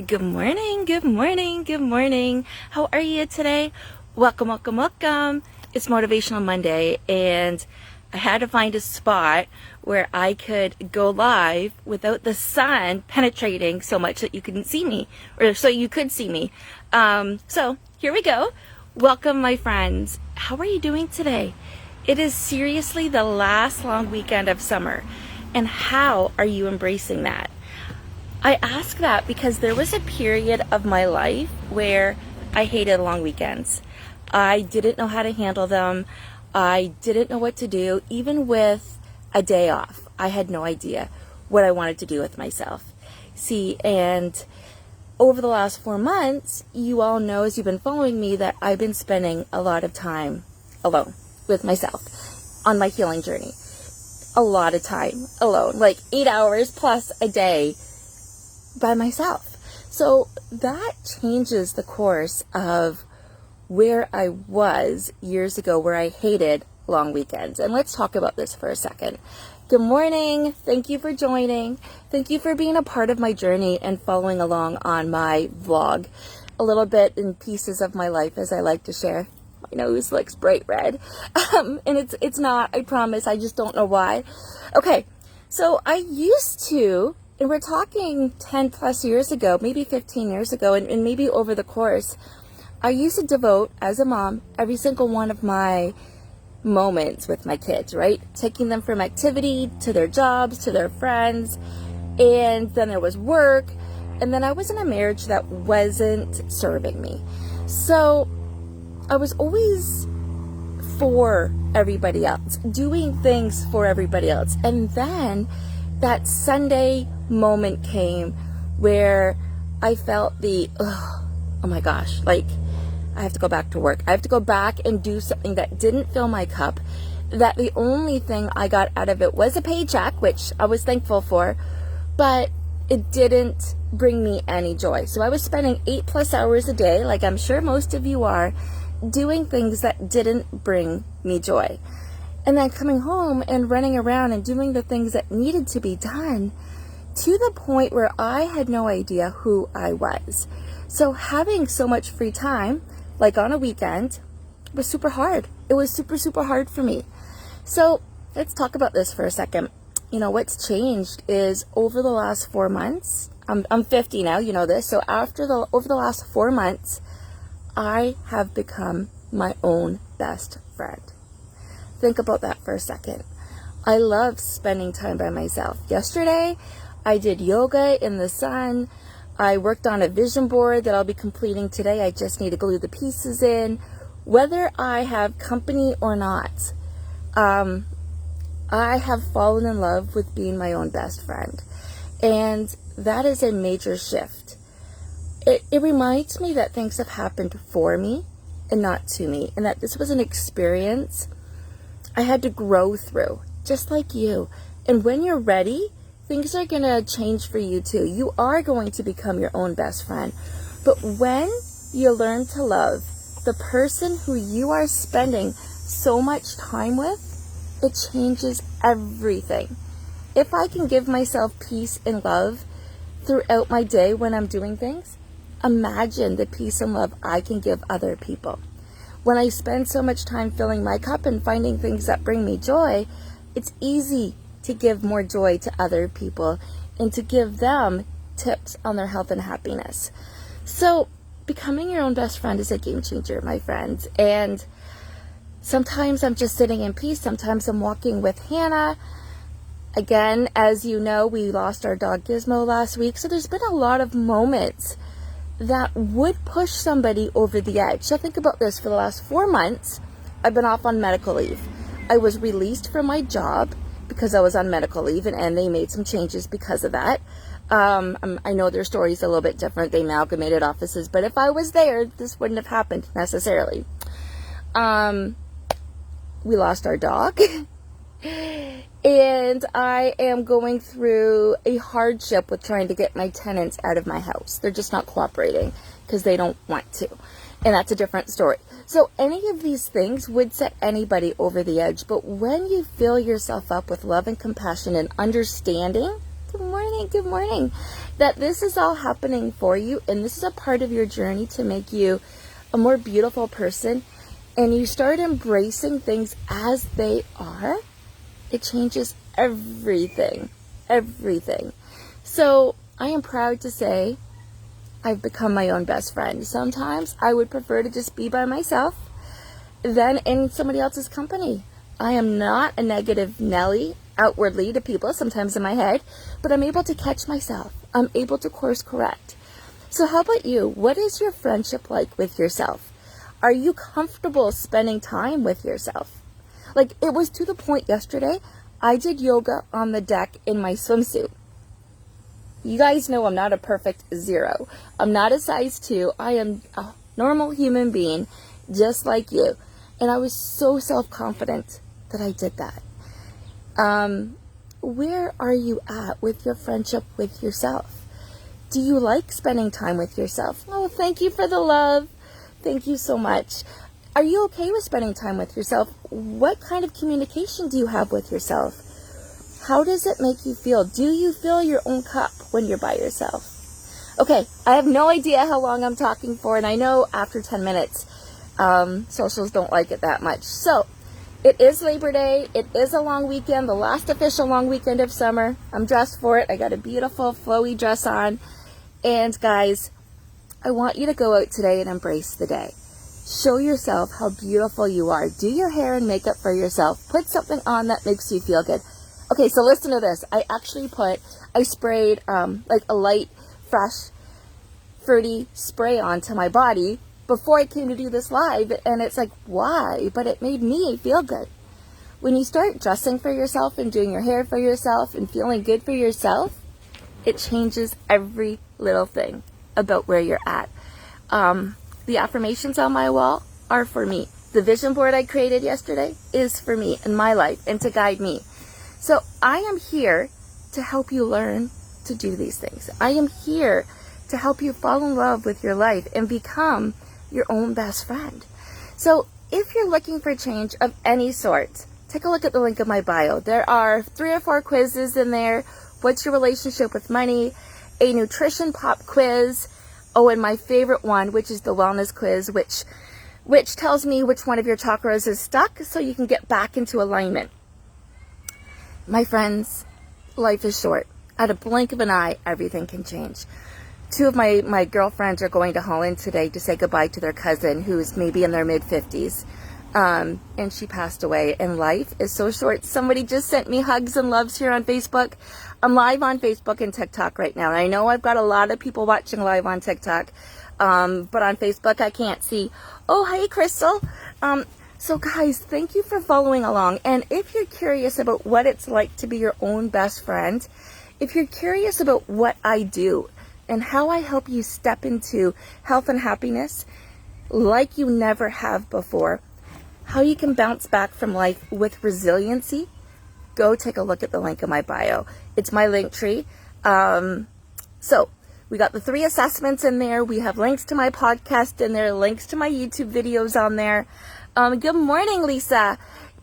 Good morning, good morning, good morning. How are you today? Welcome, welcome, welcome. It's Motivational Monday, and I had to find a spot where I could go live without the sun penetrating so much that you couldn't see me, or so you could see me. So here we go. Welcome, my friends. How are you doing today? It is seriously the last long weekend of summer, and how are you embracing that? I ask that because there was a period of my life where I hated long weekends. I didn't know how to handle them. I didn't know what to do. Even with a day off, I had no idea what I wanted to do with myself. See, and over the last 4 months, you all know, as you've been following me, that I've been spending a lot of time alone with myself on my healing journey. A lot of time alone, like 8 hours plus a day by myself. So that changes the course of where I was years ago, where I hated long weekends. And let's talk about this for a second. Good morning. Thank you for joining. Thank you for being a part of my journey and following along on my vlog. A little bit in pieces of my life, as I like to share. My nose looks bright red. And it's not, I promise. I just don't know why. Okay. So I used to, and we're talking 10 plus years ago, maybe 15 years ago, and maybe over the course, I used to devote, as a mom, every single one of my moments with my kids, right? Taking them from activity to their jobs, to their friends, and then there was work, and then I was in a marriage that wasn't serving me. So I was always for everybody else, doing things for everybody else. And then that Sunday moment came where I felt oh my gosh, like I have to go back to work. I have to go back and do something that didn't fill my cup, that the only thing I got out of it was a paycheck, which I was thankful for, but it didn't bring me any joy. So I was spending 8+ hours a day, like I'm sure most of you are, doing things that didn't bring me joy. And then coming home and running around and doing the things that needed to be done, to the point where I had no idea who I was. So having so much free time, like on a weekend, was super hard. It was super hard for me. So let's talk about this for a second. You know, what's changed is over the last 4 months, I'm 50 now, you know this. So over the last 4 months, I have become my own best friend. Think about that for a second. I love spending time by myself. Yesterday, I did yoga in the sun. I worked on a vision board that I'll be completing today. I just need to glue the pieces in. Whether I have company or not, I have fallen in love with being my own best friend. And that is a major shift. It reminds me that things have happened for me and not to me. And that this was an experience I had to grow through, just like you. And when you're ready, things are going to change for you too. You are going to become your own best friend. But when you learn to love the person who you are spending so much time with, it changes everything. If I can give myself peace and love throughout my day when I'm doing things, imagine the peace and love I can give other people. When I spend so much time filling my cup and finding things that bring me joy, it's easy to give more joy to other people and to give them tips on their health and happiness. So becoming your own best friend is a game changer, my friends. And sometimes I'm just sitting in peace. Sometimes I'm walking with Hannah. Again, as you know, we lost our dog Gizmo last week. So there's been a lot of moments that would push somebody over the edge. So think about this. For the last 4 months, I've been off on medical leave. I was released from my job because I was on medical leave, and they made some changes because of that. I know their story's a little bit different. They amalgamated offices, but if I was there, this wouldn't have happened necessarily. We lost our dog. And I am going through a hardship with trying to get my tenants out of my house. They're just not cooperating because they don't want to. And that's a different story. So any of these things would set anybody over the edge. But when you fill yourself up with love and compassion and understanding, good morning, that this is all happening for you, and this is a part of your journey to make you a more beautiful person, and you start embracing things as they are, it changes everything. Everything. So I am proud to say I've become my own best friend. Sometimes I would prefer to just be by myself than in somebody else's company. I am not a negative Nelly outwardly to people, sometimes in my head, but I'm able to catch myself. I'm able to course correct. So how about you? What is your friendship like with yourself? Are you comfortable spending time with yourself? Like, it was to the point yesterday, I did yoga on the deck in my swimsuit. You guys know I'm not a perfect 0. I'm not a size 2. I am a normal human being, just like you. And I was so self-confident that I did that. Where are you at with your friendship with yourself? Do you like spending time with yourself? Oh, thank you for the love. Thank you so much. Are you okay with spending time with yourself? What kind of communication do you have with yourself? How does it make you feel? Do you fill your own cup when you're by yourself? Okay, I have no idea how long I'm talking for, and I know after 10 minutes, socials don't like it that much. So, it is Labor Day. It is a long weekend, the last official long weekend of summer. I'm dressed for it. I got a beautiful flowy dress on. And guys, I want you to go out today and embrace the day. Show yourself how beautiful you are. Do your hair and makeup for yourself. Put something on that makes you feel good. Okay, so listen to this. I sprayed like a light, fresh, fruity spray onto my body before I came to do this live, and it's like, why? But it made me feel good. When you start dressing for yourself and doing your hair for yourself and feeling good for yourself, it changes every little thing about where you're at. The affirmations on my wall are for me. The vision board I created yesterday is for me and my life and to guide me. So I am here to help you learn to do these things. I am here to help you fall in love with your life and become your own best friend. So if you're looking for change of any sort, take a look at the link in my bio. There are 3 or 4 quizzes in there. What's your relationship with money? A nutrition pop quiz. Oh, and my favorite one, which is the wellness quiz, which tells me which one of your chakras is stuck so you can get back into alignment. My friends, life is short. At a blink of an eye, everything can change. 2 of my girlfriends are going to Holland today to say goodbye to their cousin who's maybe in their mid-50s. And she passed away, and life is so short. Somebody just sent me hugs and loves here on Facebook. I'm live on Facebook and TikTok right now. And I know I've got a lot of people watching live on TikTok, but on Facebook I can't see. Oh, hey, Crystal. So guys, thank you for following along. And if you're curious about what it's like to be your own best friend, if you're curious about what I do and how I help you step into health and happiness like you never have before, how you can bounce back from life with resiliency, go take a look at the link in my bio. It's my link tree. So we got the 3 assessments in there. We have links to my podcast in there, links to my YouTube videos on there. Good morning, Lisa.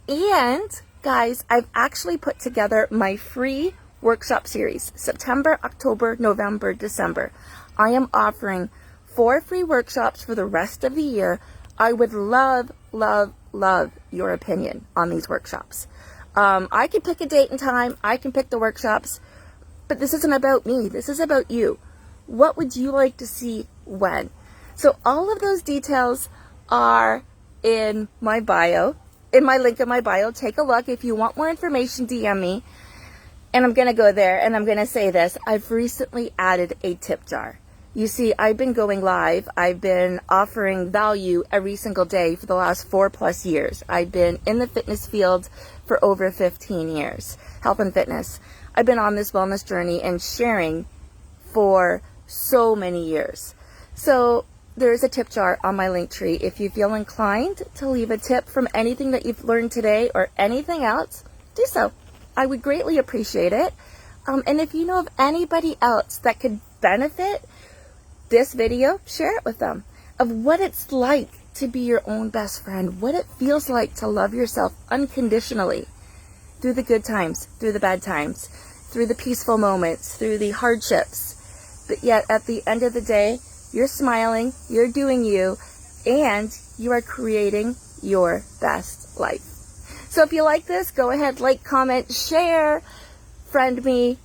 And guys, I've actually put together my free workshop series, September, October, November, December. I am offering 4 free workshops for the rest of the year. I would love, love, love your opinion on these workshops. I can pick a date and time. I can pick the workshops, but this isn't about me. This is about you. What would you like to see when? So all of those details are in my bio, in my link in my bio. Take a look. If you want more information, DM me. And I'm going to go there and I'm going to say this. I've recently added a tip jar. You see, I've been going live. I've been offering value every single day for the last 4+ years. I've been in the fitness field for over 15 years, health and fitness. I've been on this wellness journey and sharing for so many years. So there's a tip jar on my link tree. If you feel inclined to leave a tip from anything that you've learned today or anything else, do so. I would greatly appreciate it. And if you know of anybody else that could benefit this video, share it with them of what it's like to be your own best friend, what it feels like to love yourself unconditionally through the good times, through the bad times, through the peaceful moments, through the hardships. but yet at the end of the day, you're smiling, you're doing you, and you are creating your best life. So if you like this, go ahead, like, comment, share, friend me,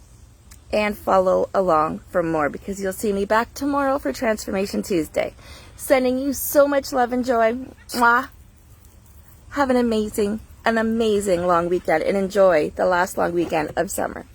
and follow along for more, because you'll see me back tomorrow for Transformation Tuesday. Sending you so much love and joy. Mwah. Have an amazing long weekend, and enjoy the last long weekend of summer.